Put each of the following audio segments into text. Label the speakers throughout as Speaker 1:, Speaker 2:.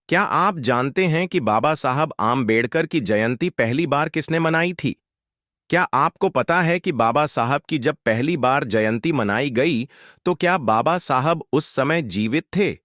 Speaker 1: क्या आप जानते हैं कि बाबा साहब आम्बेडकर की जयंती पहली बार किसने मनाई थी? क्या आपको पता है कि बाबा साहब की जब पहली बार जयंती मनाई गई, तो क्या बाबा साहब उस समय जीवित थे?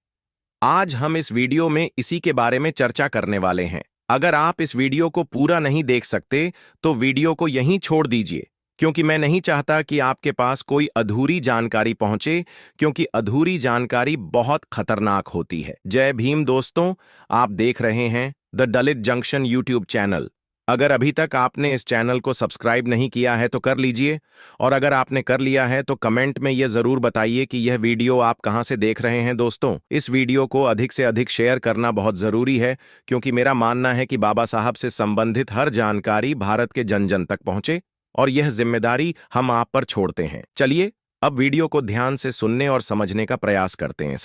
Speaker 1: आज हम इस वीडियो में इसी के बारे में चर्चा करने वाले हैं। अगर आप इस वीडियो को पूरा नहीं देख सकते, तो वीडियो को यहीं छोड़ दीजिए, क्योंकि मैं नहीं चाहता कि आपके पास कोई अधूरी जानकारी पहुंचे, क्योंकि अधूरी जानकारी बहुत खतरनाक होती है। जय भीम दोस्तों, आप देख रहे हैं the Dalit junction YouTube channel. अगर अभी तक आपने इस चैनल को सब्सक्राइब नहीं किया है तो कर लीजिए, और अगर आपने कर लिया है तो कमेंट में यह जरूर बताइए कि यह वीडियो आप कहां से देख रहे हैं। दोस्तों, इस वीडियो को अधिक से अधिक शेयर करना बहुत जरूरी है, क्योंकि मेरा मानना है कि बाबा साहब से संबंधित हर जानकारी भारत के जन जन तक पहुंचे, और यह जिम्मेदारी हम आप पर छोड़ते हैं। चलिए अब वीडियो को ध्यान से सुनने और समझने का प्रयास करते हैं।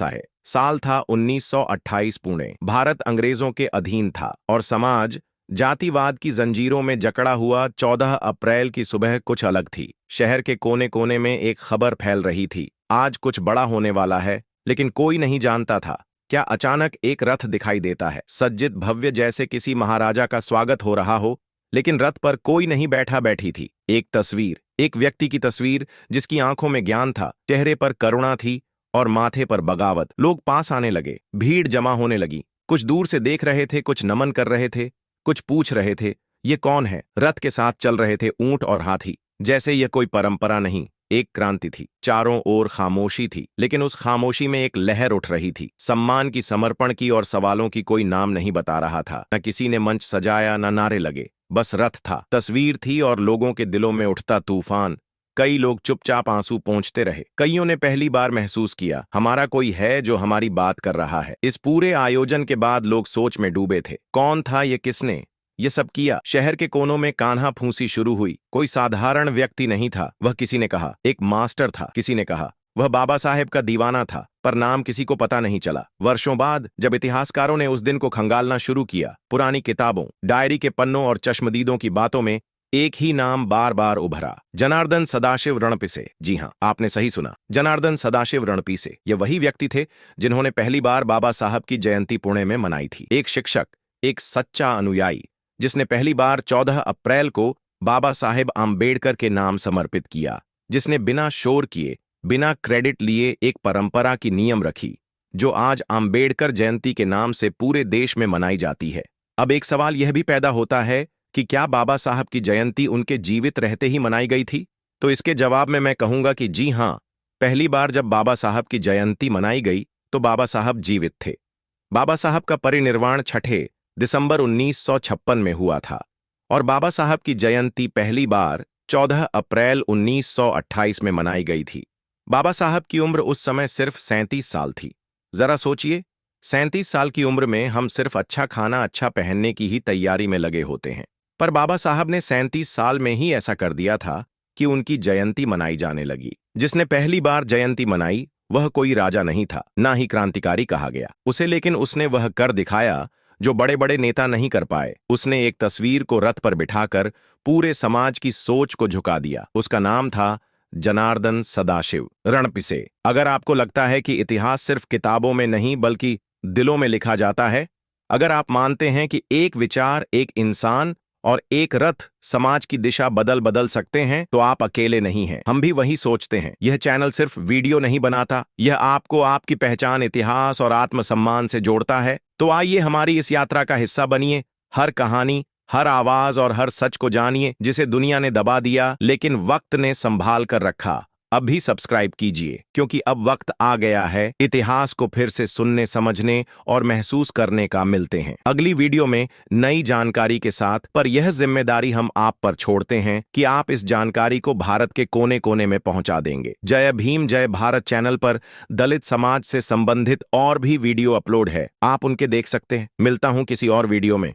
Speaker 1: साल था 1928। पुणे भारत अंग्रेजों के अधीन था और समाज जातिवाद की जंजीरों में जकड़ा हुआ। 14 अप्रैल की सुबह कुछ अलग थी। शहर के कोने कोने में एक खबर फैल रही थी, आज कुछ बड़ा होने वाला है। लेकिन कोई नहीं जानता था क्या अचानक एक रथ दिखाई देता है, सज्जित भव्य, जैसे किसी महाराजा का स्वागत हो रहा हो। लेकिन रथ पर कोई नहीं बैठी थी एक तस्वीर, एक व्यक्ति की तस्वीर, जिसकी आंखों में ज्ञान था, चेहरे पर करुणा थी और माथे पर बगावत। लोग पास आने लगे, भीड़ जमा होने लगी। कुछ दूर से देख रहे थे, कुछ नमन कर रहे थे, कुछ पूछ रहे थे ये कौन है। रथ के साथ चल रहे थे ऊंट और हाथी, जैसे यह कोई परंपरा नहीं, एक क्रांति थी। चारों ओर खामोशी थी, लेकिन उस खामोशी में एक लहर उठ रही थी, सम्मान की, समर्पण की, और सवालों की। कोई नाम नहीं बता रहा था, न किसी ने मंच सजाया, न नारे लगे, बस रथ था, तस्वीर थी और लोगों के दिलों में उठता तूफान। कई लोग चुपचाप आंसू पोंछते रहे। कईयों ने पहली बार महसूस किया, हमारा कोई है जो हमारी बात कर रहा है। इस पूरे आयोजन के बाद लोग सोच में डूबे थे, कौन था ये, किसने ये सब किया। शहर के कोनों में कान्हा फूंसी शुरू हुई। कोई साधारण व्यक्ति नहीं था वह, किसी ने कहा एक मास्टर था, किसी ने कहा वह बाबा साहेब का दीवाना था, पर नाम किसी को पता नहीं चला। वर्षों बाद जब इतिहासकारों ने उस दिन को खंगालना शुरू किया, पुरानी किताबों, डायरी के पन्नों और चश्मदीदों की बातों में एक ही नाम बार बार उभरा, जनार्दन सदाशिव रणपिसे। जी हां, आपने सही सुना, जनार्दन सदाशिव रणपिसे। ये वही व्यक्ति थे जिन्होंने पहली बार बाबा साहब की जयंती पुणे में मनाई थी। एक शिक्षक, एक सच्चा अनुयायी, जिसने पहली बार 14 अप्रैल को बाबा साहेब आम्बेडकर के नाम समर्पित किया, जिसने बिना शोर किए, बिना क्रेडिट लिए एक परंपरा की नियम रखी, जो आज आम्बेडकर जयंती के नाम से पूरे देश में मनाई जाती है। अब एक सवाल यह भी पैदा होता है कि क्या बाबा साहब की जयंती उनके जीवित रहते ही मनाई गई थी? तो इसके जवाब में मैं कहूंगा कि जी हां, पहली बार जब बाबा साहब की जयंती मनाई गई तो बाबा साहब जीवित थे। बाबा साहब का परिनिर्वाण 6 दिसंबर 1956 में हुआ था, और बाबा साहब की जयंती पहली बार 14 अप्रैल 1928 में मनाई गई थी। बाबा साहब की उम्र उस समय सिर्फ 37 साल थी। जरा सोचिए, 37 साल की उम्र में हम सिर्फ अच्छा खाना, अच्छा पहनने की ही तैयारी में लगे होते हैं, पर बाबा साहब ने 37 साल में ही ऐसा कर दिया था कि उनकी जयंती मनाई जाने लगी। जिसने पहली बार जयंती मनाई वह कोई राजा नहीं था, ना ही क्रांतिकारी कहा गया उसे, लेकिन उसने वह कर दिखाया जो बड़े बड़े नेता नहीं कर पाए। उसने एक तस्वीर को रथ पर बिठाकर पूरे समाज की सोच को झुका दिया। उसका नाम था जनार्दन सदाशिव रणपिसे। अगर आपको लगता है कि इतिहास सिर्फ किताबों में नहीं बल्कि दिलों में लिखा जाता है, अगर आप मानते हैं कि एक विचार, एक इंसान और एक रथ समाज की दिशा बदल बदल सकते हैं, तो आप अकेले नहीं हैं। हम भी वही सोचते हैं। यह चैनल सिर्फ वीडियो नहीं बनाता, यह आपको आपकी पहचान, इतिहास और आत्मसम्मान से जोड़ता है। तो आइए हमारी इस यात्रा का हिस्सा बनिए। हर कहानी, हर आवाज और हर सच को जानिए, जिसे दुनिया ने दबा दिया लेकिन वक्त ने संभाल कर रखा। अभी सब्सक्राइब कीजिए, क्योंकि अब वक्त आ गया है इतिहास को फिर से सुनने, समझने और महसूस करने का। मिलते हैं अगली वीडियो में नई जानकारी के साथ, पर यह जिम्मेदारी हम आप पर छोड़ते हैं कि आप इस जानकारी को भारत के कोने कोने में पहुंचा देंगे। जय भीम, जय भारत चैनल पर दलित समाज से संबंधित और भी वीडियो अपलोड है, आप उनके देख सकते हैं। मिलता हूं किसी और वीडियो में।